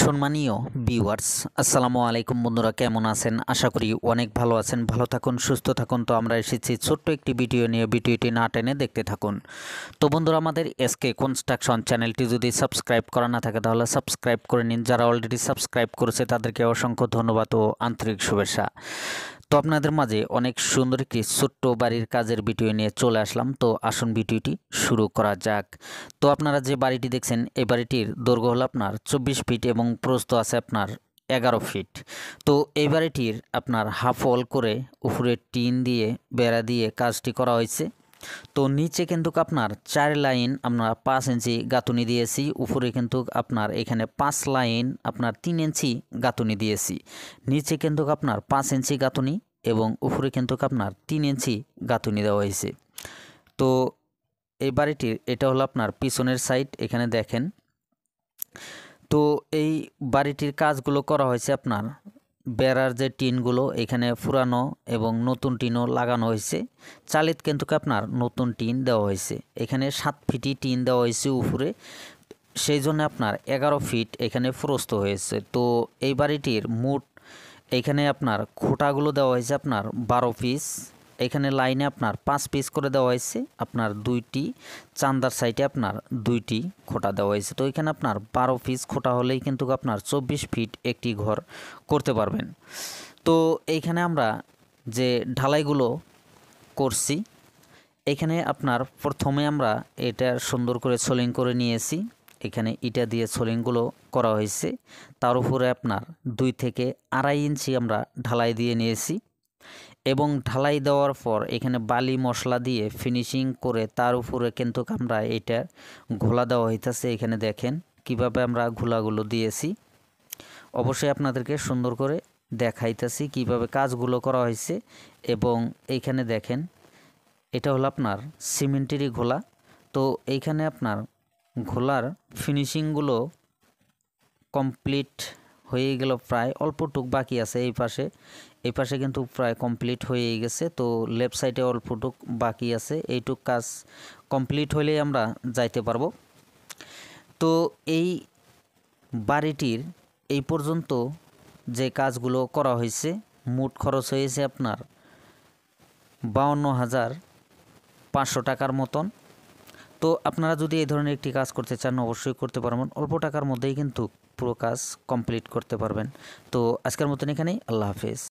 সম্মানীয় ভিউয়ার্স, আসসালামু আলাইকুম বন্ধুরা, কেমন আছেন? আশা করি অনেক ভালো আছেন। ভালো থাকুন, সুস্থ থাকুন। তো আমরা এসেছি ছোট্ট একটি ভিডিও নিয়ে, ভিডিওটি না টেনে দেখতে থাকুন। তো বন্ধুরা, আমাদের এসকে কনস্ট্রাকশন চ্যানেলটি যদি সাবস্ক্রাইব করা না থাকে তাহলে সাবস্ক্রাইব করে নিন। যারা অলরেডি সাবস্ক্রাইব করেছে তাদেরকে অসংখ্য ধন্যবাদ ও আন্তরিক শুভেচ্ছা। তো আপনাদের মাঝে অনেক সুন্দর একটি ছোট্ট বাড়ির কাজের ভিডিও নিয়ে চলে আসলাম। তো আসুন ভিডিওটি শুরু করা যাক। তো আপনারা যে বাড়িটি দেখছেন, এই বাড়িটির দৈর্ঘ্য হলো আপনার 24 ফিট এবং প্রস্থ আছে আপনার 11 ফিট। তো এই বাড়িটির আপনার হাফ ওয়াল করে উপরে টিন দিয়ে বেড়া দিয়ে কাজটি করা হয়েছে। তো নিচে কিন্তু আপনার 4 লাইন আমরা 5 ইঞ্চি গাঁথুনি দিয়েছি, উপরে কিন্তু আপনার এখানে 5 লাইন আপনার 3 ইঞ্চি গাঁথুনি দিয়েছি। নিচে কিন্তু আপনার 5 ইঞ্চি গাঁথুনি এবং উপরে কিন্তু আপনার 3 ইঞ্চি গাঁথুনি দেওয়া হয়েছে। তো এই বাড়িটির এটা হলো আপনার পিছনের সাইড, এখানে দেখেন। তো এই বাড়িটির কাজগুলো করা হয়েছে আপনার বেড়ার যে টিনগুলো এখানে পুরানো এবং নতুন টিনও লাগানো হয়েছে। চালিত কিন্তু আপনার নতুন টিন দেওয়া হয়েছে। এখানে 7 ফিটি টিন দেওয়া হয়েছে উপরে, সেই জন্য আপনার 11 ফিট এখানে প্রস্থ হয়েছে। তো এই বাড়িটির মোট এখানে আপনার খোঁটাগুলো দেওয়া হয়েছে আপনার 12 পিস। এখানে লাইনে আপনার 5 পিস করে দেওয়া হয়েছে। আপনার 2টি চান্দার সাইডে আপনার 2টি খোঁটা দেওয়া হয়েছে। তো এখানে আপনার 12 পিস খোঁটা হলেই কিন্তু আপনার 24 ফিট একটি ঘর করতে পারবেন। তো এইখানে আমরা যে ঢালাইগুলো করছি, এখানে আপনার প্রথমে আমরা এটা সুন্দর করে সোলিং করে নিয়েছি। এখানে ইটা দিয়ে সোলিংগুলো করা হয়েছে। তার উপরে আপনার 2 থেকে 2.5 ইঞ্চি আমরা ঢালাই দিয়ে নিয়েছি এবং ঢালাই দেওয়ার পর এখানে বালি মশলা দিয়ে ফিনিশিং করে তার উপরে কিন্তু আমরা এটা ঘোলা দেওয়া হইতেছে। এখানে দেখেন কিভাবে আমরা ঘোলাগুলো দিয়েছি। অবশ্যই আপনাদেরকে সুন্দর করে দেখাইতেছি কিভাবে কাজগুলো করা হয়েছে। এবং এইখানে দেখেন এটা হলো আপনার সিমেন্টেরই ঘোলা। তো এইখানে আপনার ঘোলার ফিনিশিংগুলো কমপ্লিট হয়ে গেল, প্রায় অল্পটুক বাকি আছে। এই পাশে কিন্তু প্রায় কমপ্লিট হয়ে গেছে। তো লেফট সাইডে অল্পটুক বাকি আছে। এইটুক কাজ কমপ্লিট হলেই আমরা যাইতে পারবো। তো এই বাড়িটির এই পর্যন্ত যে কাজগুলো করা হয়েছে মোট খরচ হয়েছে আপনার 52,500 টাকার মতন। তো আপনারা যদি এই ধরনের একটি কাজ করতে চান অবশ্যই করতে পারবেন। অল্প টাকার মধ্যেই কিন্তু পুরো কাজ কমপ্লিট করতে পারবেন। তো আজকের মতন এখানেই, আল্লাহ হাফেজ।